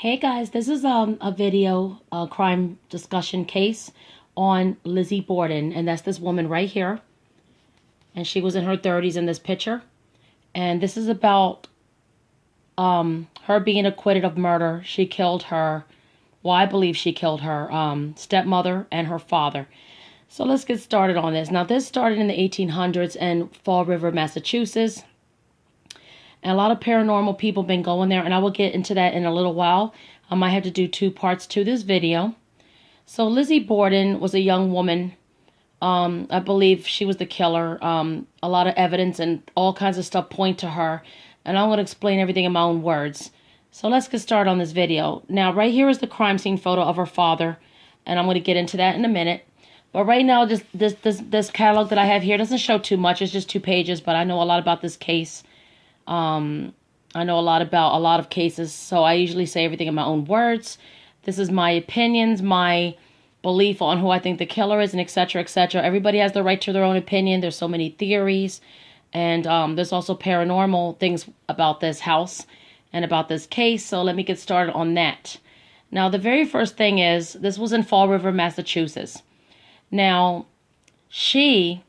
Hey guys, this is a video, crime discussion case on Lizzy Borden, and that's this woman right here. And she was in her 30s in this picture. And this is about her being acquitted of murder. She killed her, well, I believe she killed her stepmother and her father. So let's get started on this. Now, this started in the 1800s in Fall River, Massachusetts. And a lot of paranormal people been going there, and I will get into that in a little while. I might have to do two parts to this video. So Lizzy Borden was a young woman. I believe she was the killer. A lot of evidence and all kinds of stuff point to her. And I'm going to explain everything in my own words. So let's get started on this video. Now, right here is the crime scene photo of her father. And I'm going to get into that in a minute. But right now, just this catalog that I have here doesn't show too much. It's just 2 pages, but I know a lot about this case. I know a lot about a lot of cases, so I usually say everything in my own words. This is my opinions, my belief on who I think the killer is, and etc., etc. Everybody has the right to their own opinion. There's so many theories, and there's also paranormal things about this house and about this case, so let me get started on that. Now, the very first thing is, this was in Fall River, Massachusetts. Now, she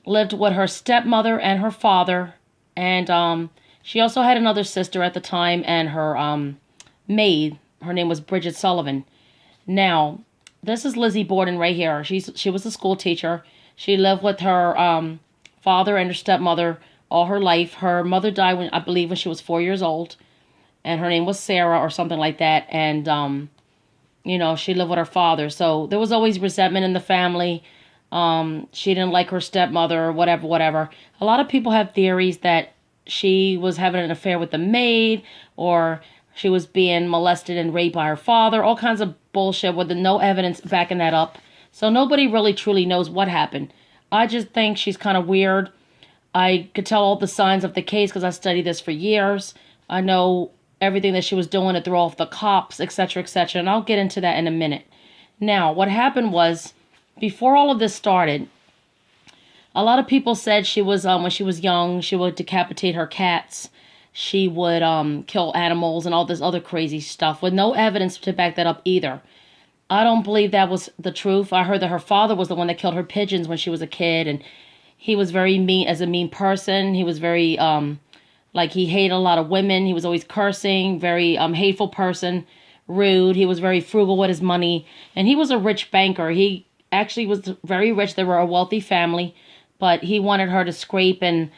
lived with her stepmother and her father, and she also had another sister at the time, and her maid. Her name was Bridget Sullivan. Now, this is Lizzy Borden right here. She was a school teacher. She lived with her father and her stepmother all her life. Her mother died I believe when she was 4 years old, and her name was Sarah or something like that. And she lived with her father, so there was always resentment in the family. She didn't like her stepmother, whatever. A lot of people have theories that she was having an affair with the maid, or she was being molested and raped by her father, all kinds of bullshit with no evidence backing that up. So nobody really truly knows what happened. I just think she's kind of weird. I could tell all the signs of the case because I studied this for years. I know everything that she was doing to throw off the cops, etc., etc., and I'll get into that in a minute. Now, what happened was, before all of this started, a lot of people said she was, when she was young, she would decapitate her cats. She would kill animals and all this other crazy stuff with no evidence to back that up either. I don't believe that was the truth. I heard that her father was the one that killed her pigeons when she was a kid, and he was very mean, as a mean person. He was very, he hated a lot of women. He was always cursing, very hateful person, rude. He was very frugal with his money, and he was a rich banker. He actually was very rich. They were a wealthy family, but he wanted her to scrape and,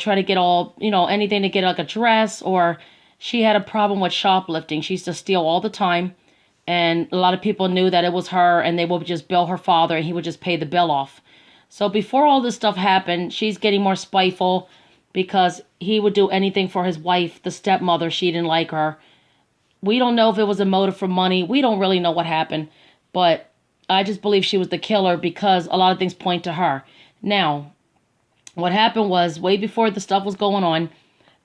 try to get all, anything to get like a dress, or she had a problem with shoplifting. She used to steal all the time, and a lot of people knew that it was her, and they would just bill her father, and he would just pay the bill off. So before all this stuff happened, she's getting more spiteful because he would do anything for his wife, the stepmother. She didn't like her. We don't know if it was a motive for money. We don't really know what happened, but I just believe she was the killer because a lot of things point to her. Now, what happened was, way before the stuff was going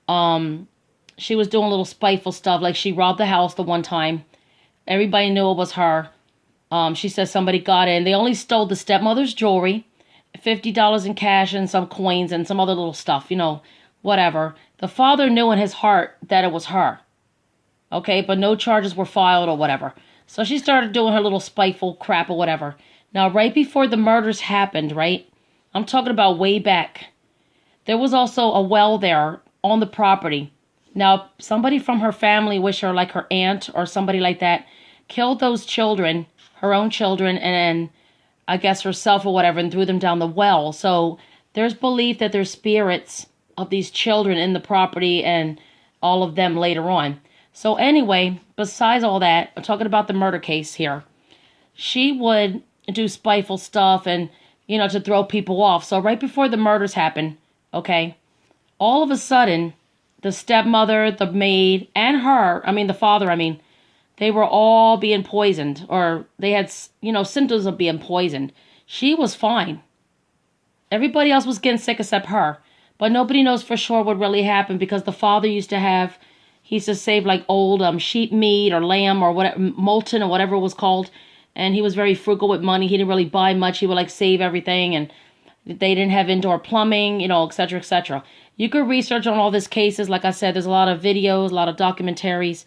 on, she was doing little spiteful stuff. Like, she robbed the house the one time. Everybody knew it was her. She said somebody got in. They only stole the stepmother's jewelry, $50 in cash and some coins and some other little stuff, whatever. The father knew in his heart that it was her. Okay, but no charges were filed or whatever. So she started doing her little spiteful crap or whatever. Now, right before the murders happened, right? I'm talking about way back. There was also a well there on the property. Now, somebody from her family, wish her, like her aunt or somebody like that, killed those children, her own children, and I guess herself or whatever, and threw them down the well. So there's belief that there's spirits of these children in the property and all of them later on. So anyway, besides all that, I'm talking about the murder case here. She would do spiteful stuff and, to throw people off. So right before the murders happened, okay, all of a sudden, the stepmother, the maid, and the father, they were all being poisoned, or they had, symptoms of being poisoned. She was fine. Everybody else was getting sick except her. But nobody knows for sure what really happened, because the father he used to save like old sheep meat or lamb or whatever, molten or whatever it was called. And he was very frugal with money. He didn't really buy much. He would save everything, and they didn't have indoor plumbing, etc., etc. You could research on all these cases. Like I said, there's a lot of videos, a lot of documentaries.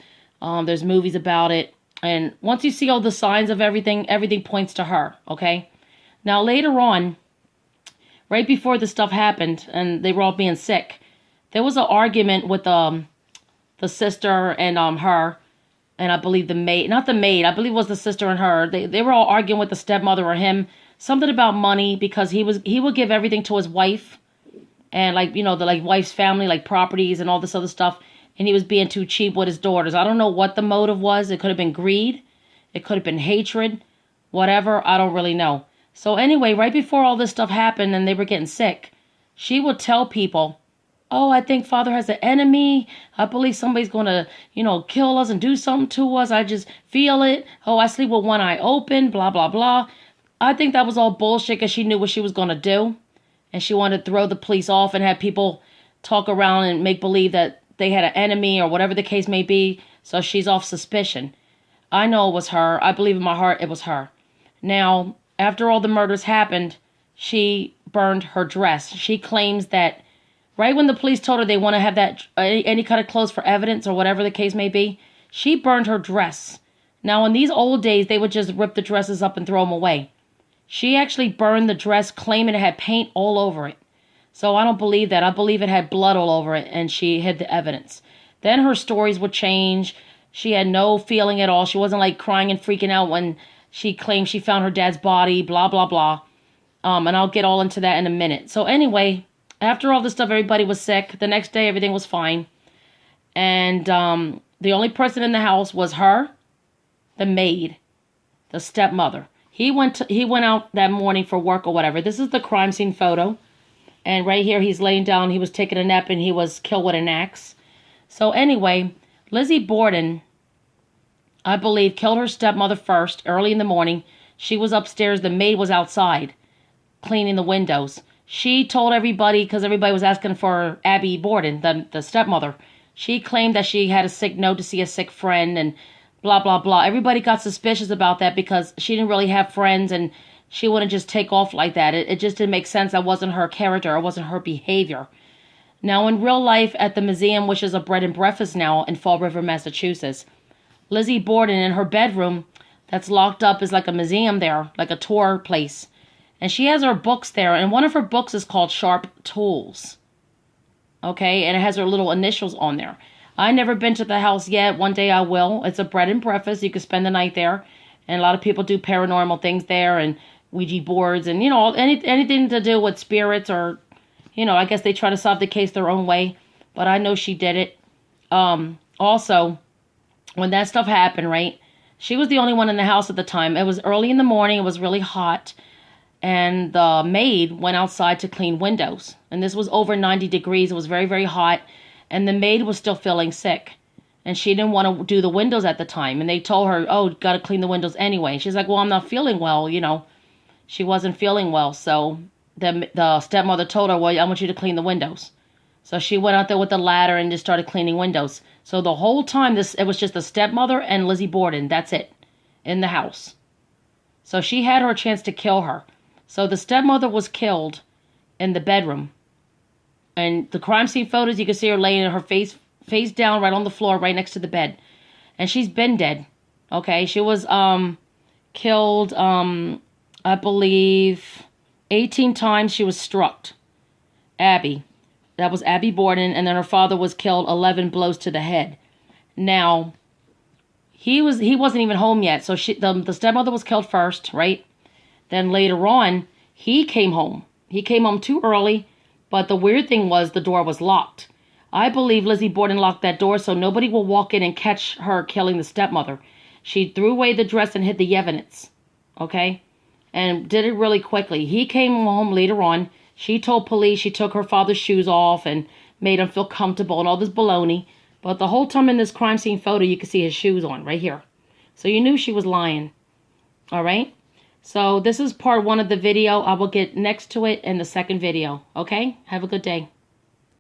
There's movies about it. And once you see all the signs of everything, everything points to her, okay? Now, later on, right before this stuff happened, and they were all being sick, there was an argument with the sister and her, and I believe the maid, not the maid, I believe it was the sister and her. They were all arguing with the stepmother or him, something about money, because he would give everything to his wife, and like, you know, the like wife's family, like properties and all this other stuff. And he was being too cheap with his daughters. I don't know what the motive was. It could have been greed. It could have been hatred. Whatever. I don't really know. So anyway, right before all this stuff happened and they were getting sick, she would tell people, oh, I think Father has an enemy. I believe somebody's going to, you know, kill us and do something to us. I just feel it. Oh, I sleep with one eye open, blah, blah, blah. I think that was all bullshit because she knew what she was going to do. And she wanted to throw the police off and have people talk around and make believe that they had an enemy or whatever the case may be, so she's off suspicion. I know it was her. I believe in my heart it was her. Now, after all the murders happened, she burned her dress. She claims that right when the police told her they want to have that any kind of clothes for evidence or whatever the case may be, she burned her dress. Now, in these old days, they would just rip the dresses up and throw them away. She actually burned the dress, claiming it had paint all over it. So I don't believe that. I believe it had blood all over it, and she hid the evidence. Then her stories would change. She had no feeling at all. She wasn't like crying and freaking out when she claimed she found her dad's body, blah, blah, blah. And I'll get all into that in a minute. So anyway, after all this stuff, everybody was sick. The next day, everything was fine. And the only person in the house was her, the maid, the stepmother. He went out that morning for work or whatever. This is the crime scene photo. And right here, he's laying down. He was taking a nap and he was killed with an axe. So anyway, Lizzy Borden, I believe, killed her stepmother first, early in the morning. She was upstairs. The maid was outside cleaning the windows. She told everybody, because everybody was asking for Abby Borden, the stepmother. She claimed that she had a sick note to see a sick friend and blah, blah, blah. Everybody got suspicious about that because she didn't really have friends and she wouldn't just take off like that. It just didn't make sense. That wasn't her character. It wasn't her behavior. Now, in real life, at the museum, which is a bread and breakfast now in Fall River, Massachusetts, Lizzy Borden in her bedroom that's locked up is like a museum there, like a tour place. And she has her books there. And one of her books is called Sharp Tools. Okay? And it has her little initials on there. I've never been to the house yet. One day I will. It's a bread and breakfast. You can spend the night there. And a lot of people do paranormal things there and Ouija boards and, you know, anything to do with spirits or, you know, I guess they try to solve the case their own way. But I know she did it. Also, when that stuff happened, right, she was the only one in the house at the time. It was early in the morning. It was really hot. And the maid went outside to clean windows. And this was over 90 degrees. It was very, very hot. And the maid was still feeling sick. And she didn't want to do the windows at the time. And they told her, oh, got to clean the windows anyway. She's like, well, I'm not feeling well, you know. She wasn't feeling well. So the stepmother told her, well, I want you to clean the windows. So she went out there with the ladder and just started cleaning windows. So the whole time, it was just the stepmother and Lizzy Borden. That's it. In the house. So she had her chance to kill her. So the stepmother was killed in the bedroom. And the crime scene photos, you can see her laying her face down right on the floor, right next to the bed. And she's been dead. Okay, she was killed, I believe, 18 times she was struck. Abby. That was Abby Borden. And then her father was killed 11 blows to the head. Now, he wasn't even home yet. So the stepmother was killed first, right? Then later on, he came home. He came home too early. But the weird thing was the door was locked. I believe Lizzy Borden locked that door so nobody will walk in and catch her killing the stepmother. She threw away the dress and hid the evidence. Okay? And did it really quickly. He came home later on. She told police she took her father's shoes off and made him feel comfortable and all this baloney. But the whole time in this crime scene photo, you could see his shoes on right here. So you knew she was lying. All right? So this is part 1 of the video. I will get next to it in the second video. Okay? Have a good day.